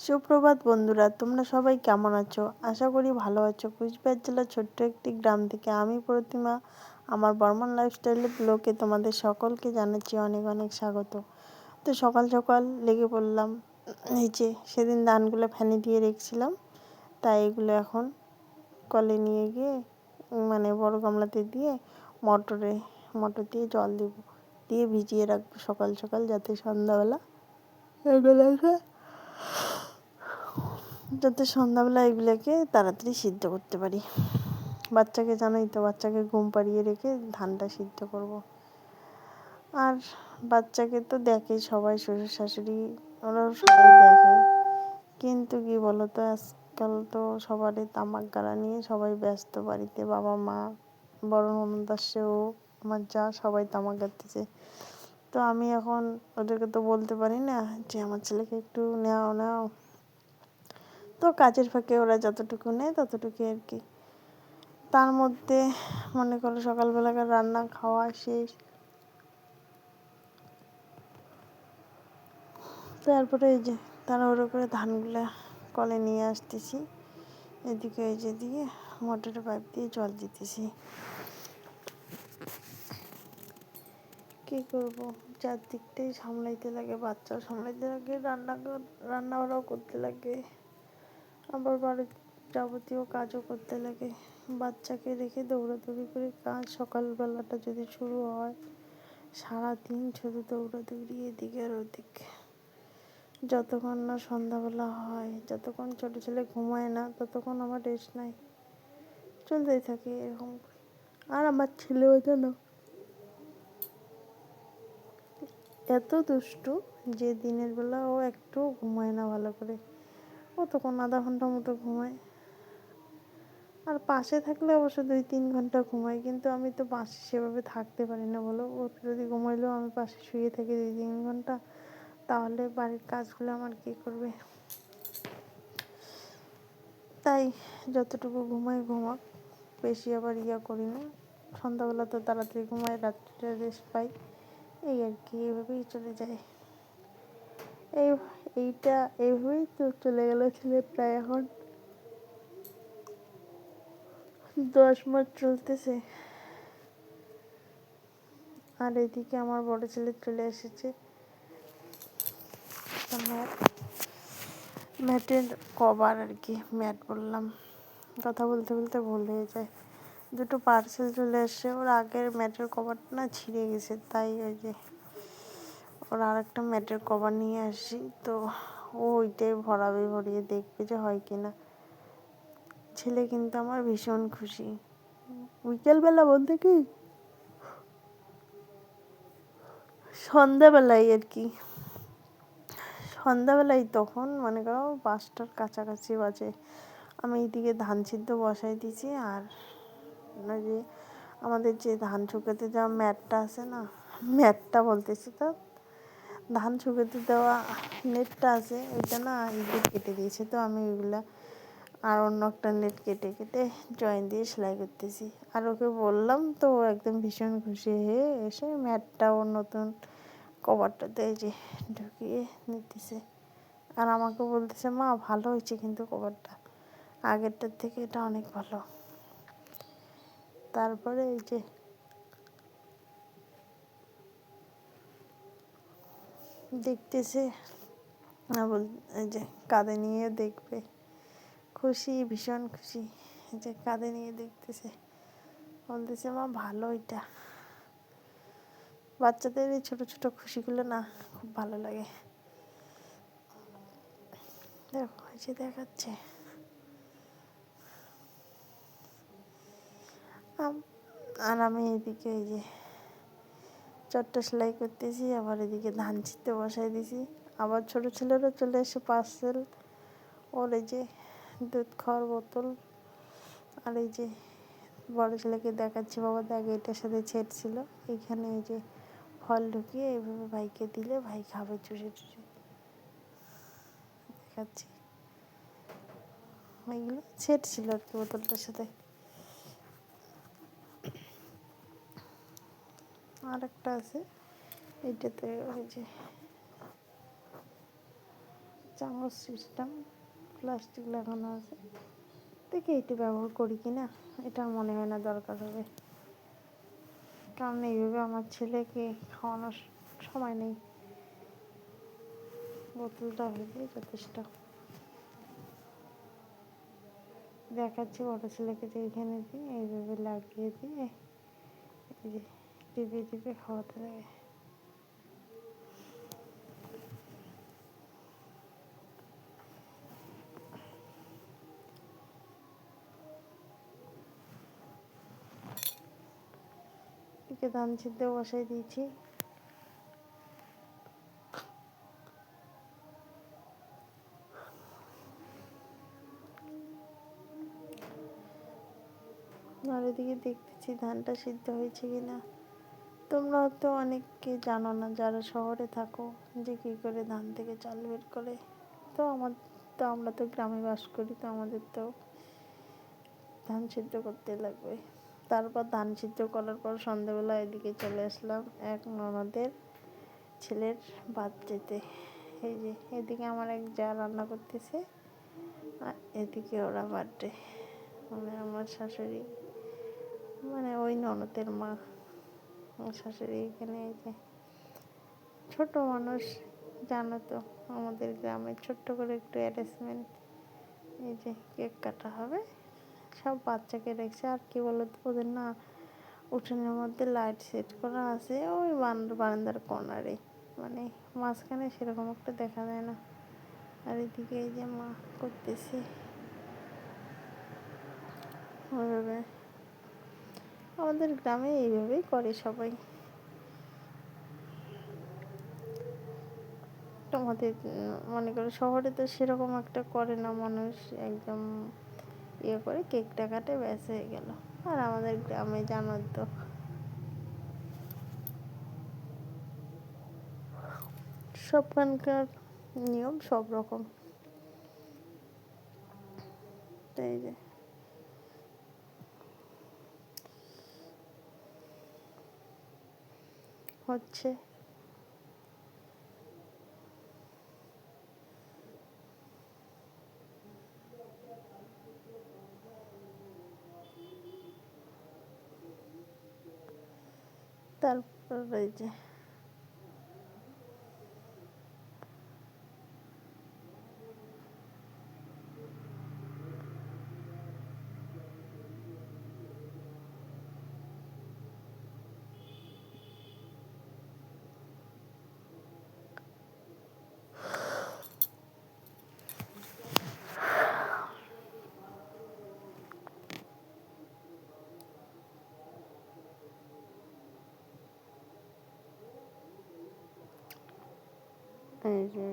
সুপ্রভাত বন্ধুরা, তোমরা সবাই কেমন আছো? আশা করি ভালো আছো। কুচবিহার জেলার ছোট্ট একটি গ্রাম থেকে আমি প্রতিমা আমার বর্মন লাইফস্টাইলের ব্লগে তোমাদের সকলকে জানাচ্ছি অনেক অনেক স্বাগত। তো সকাল সকাল লেগে পড়লাম। এই যে সেদিন ধানগুলো ফ্যানে দিয়ে রেখেছিলাম, তাই এগুলো এখন কলে নিয়ে গিয়ে বড় গামলাতে দিয়ে মোটর দিয়ে জল দেব, দিয়ে ভিজিয়ে রাখবো সকাল সকাল, যাতে সন্ধ্যাবেলা এগুলোকে তাড়াতাড়ি সিদ্ধ করতে পারি। বাচ্চাকে জানোই তো, বাচ্চাকে ঘুম পাড়িয়ে রেখে ধানটা সিদ্ধ করব। আর বাচ্চাকে তো দেখে সবাই, শ্বশুর শাশুড়ি ওরাও সবাই দেখে, কিন্তু কি বলতো, আজকাল তো সবারই তামাক গাড়া নিয়ে সবাই ব্যস্ত বাড়িতে। বাবা মা, বড় ননদ আসছে, ও আমার যা, সবাই তামাক গাড়তেছে। তো আমি এখন ওদেরকে তো বলতে পারি না যে আমার ছেলেকে একটু নেও নেও। তো কাজের ফাঁকে ওরা যতটুকু নেয় ততটুকু আর কি। তার মধ্যে মনে করো সকালবেলাকার রান্না খাওয়া শেষ, তারপরে এই যে তাড়াহুড়ো করে ধানগুলা কলে নিয়ে আসতেছি। এদিকে এই যে দিয়ে মোটরের পাইপ দিয়ে জল দিতেছি। কী করবো, চারদিকটাই সামলাইতে লাগে, বাচ্চাও সামলাইতে লাগে, রান্নাবাড়াও করতে লাগে, আবার বাড়ির যাবতীয় কাজও করতে লাগে। বাচ্চাকে রেখে দৌড়াদৌড়ি করে কাজ সকালবেলাটা যদি শুরু হয়, সারাদিন শুধু দৌড়াদৌড়ি এদিকে আর ওদিকে। যতক্ষণ না সন্ধ্যাবেলা হয়, যতক্ষণ ছোটো ছেলে ঘুমায় না, ততক্ষণ আমার রেস্ট নাই, চলতেই থাকে এরকম। আর আমার ছেলেও যেন এত দুষ্টু যে দিনের বেলা ও একটু ঘুমায় না ভালো করে, ও তখন আধা ঘন্টা মতো ঘুমায়। আর পাশে থাকলে অবশ্য 2-3 ঘন্টা ঘুমাই, কিন্তু আমি তো পাশে সেভাবে থাকতে পারি না বলো। ও যদি ঘুমাইলেও আমি পাশে শুয়ে থাকি 2-3 ঘন্টা, তাহলে বাড়ির কাজগুলো আমার কে করবে? তাই যতটুকু ঘুমাক, বেশি আবার করি না। সন্ধ্যাবেলা তো তাড়াতাড়ি ঘুমাই, রাত্রিটা রেস্ট পাই, এই আর কি, এইভাবেই চলে যায়। এইভাবেই তো চলে গেল ছেলে প্রায় এখন 10 মাস চলতেছে। আর এদিকে আমার বড় ছেলে চলে এসেছে ম্যাটের কভার আর কি, ম্যাট বললাম, কথা বলতে বলতে ভুল হয়ে যায়। 2টো পার্সেল চলে এসছে। ওর আগের ম্যাটের কভারটা না ছিঁড়ে গেছে, তাই ওই যে ওর আর একটা ম্যাটের কভার নিয়ে আসি। তো ও ওইটাই ভরিয়ে দেখবে যে হয় কিনা। ছেলে কিন্তু আমার ভীষণ খুশি। বিকেলবেলা বলতে কি, সন্ধ্যাবেলায় আর কি, সন্ধ্যাবেলায় তখন মনে করো 5টার কাছাকাছি বাজে। আমি এইদিকে ধান সিদ্ধ বসাই দিয়েছি, আর যে আমাদের যে ধান শুকাতে যাওয়া ম্যাটটা আছে না, ম্যাটটা বলতেছি তো, ধান শুকাতে দেওয়া নেটটা আছে, ওইটা না ঈদের কেটে দিয়েছে। তো আমি ওইগুলা আর অন্য একটা নেট কেটে কেটে জয়েন দিয়ে সেলাই করতেছি। আর ওকে বললাম, তো একদম ভীষণ খুশি হয়ে এসে ম্যাটটা ওর নতুন কভারটাতে এই যে ঢুকিয়ে নিতেছে। আর আমাকে বলতেছে, মা ভালো হয়েছে কিন্তু কভারটা, আগেরটার থেকে এটা অনেক ভালো। তারপরে এই যে দেখতেছে, এই যে কাঁধে নিয়ে দেখবে, খুশি, ভীষণ খুশি। এই যে কাঁধে নিয়ে দেখতেছে, বলতেছে, মা ভালো এটা। বাচ্চাদের এই ছোটো ছোটো খুশিগুলো না খুব ভালো লাগে। দেখো এই যে দেখাচ্ছে। আর আমি এদিকে এই যে চটটা সেলাই করতেছি, আবার এদিকে ধান ছিঁড়তে বসাই দিছি। আবার ছোটো ছেলেরও চলে এসে পার্সেল, ওর এই যে দুধ খাওয়ার বোতল। আর এই যে বড় ছেলেকে দেখাচ্ছি, বাবা দেখ এটার সাথে ছেট ছিল, এইখানে এই যে ফল ঢুকিয়ে এইভাবে ভাইকে দিলে ভাই খাবে চুষে চুষে, দেখাচ্ছি। এইগুলো ছেট ছিল আর কি বোতলটার সাথে। আর একটা আছে, এইটাতে ওই যে চামচ সিস্টেম প্লাস্টিক লাগানো আছে, দেখি এটি ব্যবহার করি কি না। এটা মনে হয় না দরকার হবে, কারণ এইভাবে আমার ছেলেকে খাওয়ানোর সময় নেই। বোতলটা হলেই যথেষ্ট। দেখাচ্ছি বড় ছেলেকে যে এইখানে দিয়ে এইভাবে লাগিয়ে দিয়ে এই যে টিপে টিপে খাওয়াতে লাগে। এদিকে ধান সিদ্ধ বসাই দিয়েছি। আর এদিকে দেখতেছি ধানটা সিদ্ধ হয়েছে কিনা। তোমরা হয়তো অনেকে জানো না যারা শহরে থাকো, যে কী করে ধান থেকে চাল বের করে। আমরা তো গ্রামে বাস করি, তো আমাদের তো ধান সিদ্ধ করতে লাগবে। তারপর ধান সিদ্ধ করার পর সন্ধ্যাবেলা এদিকে চলে আসলাম এক ননদের ছেলের বার্থডেতে। এই যে এদিকে আমার এক যা রান্না করতেছে, আর এদিকে ওরা বার্থডে, মানে আমার শাশুড়ি, মানে ওই ননদের মা, আমার শাশুড়ি এখানে। এই যে ছোট মানুষ, জানো তো আমাদের গ্রামে ছোট্ট করে একটু অ্যারেঞ্জমেন্ট। এই যে কেক কাটা হবে, সব বাচ্চাকে রেখেছে। আর কি বলতো, ওদের না উঠোনের মধ্যে লাইট সেট করা আছে ওই বারান্দার কর্নারে, মানে মাঝখানে সেরকম একটা দেখা যায় না। আর এদিকে এই যে মা করতেছে ওইভাবে। আমাদের গ্রামে এইভাবেই করে সবাই। আমাদের মনে করো শহরে তো সেরকম একটা করে না মানুষ, একদম ইয়ে করে কেকটা কাটে ব্যাস হয়ে গেল। আর আমাদের গ্রামে জানো তো সবখানকার নিয়ম সব রকম। তো এই যে হচ্ছে তারপর এই যে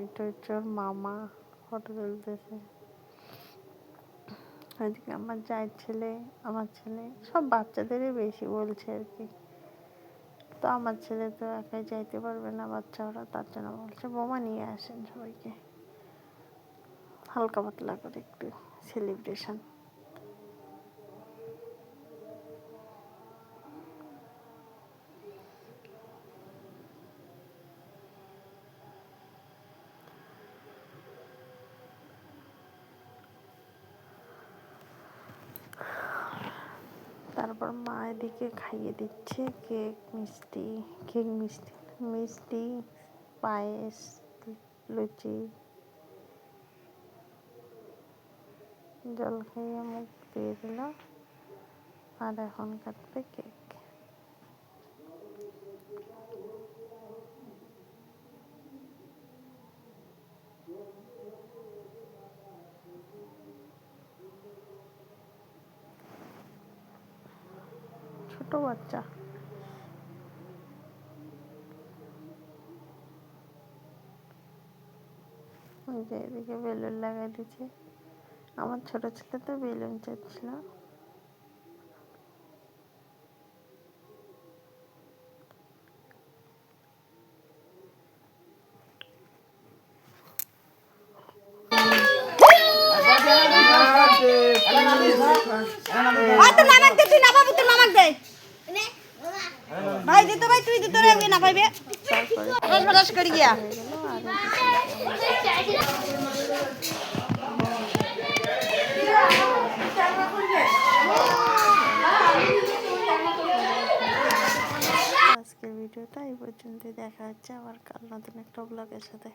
এটা হচ্ছে ওর মামা ফটো তুলতেছে। ওইদিকে আমার জায়ের ছেলে, আমার ছেলে, সব বাচ্চাদেরই বেশি বলছে আর কি। তো আমার ছেলে তো একাই যাইতে পারবে না, বাচ্চা ওরা, তার জন্য বলছে বোমা নিয়ে আসেন সবাইকে, হালকা পাতলা করে একটু সেলিব্রেশন। তারপর মা এদিকে খাইয়ে দিচ্ছে মিষ্টি, পায়েস, লুচি, জল খাইয়ে মুখ দিয়ে দিল। আর এখন কাটবে কেক। ছোট বাচ্চা, ওই যে এদিকে বেলুন লাগাই দিচ্ছে। আমার ছোট ছেলে তো বেলুন চাচ্ছিল। ভাই দিত ভাই তুই দিত রে না পাইবে তারপরে বরদাস্ত করি গিয়া। হয়ে গেল। আর ভিডিওটা এই পর্যন্তই। দেখা হচ্ছে আবার কাল নতুন একটা ব্লগের সাথে।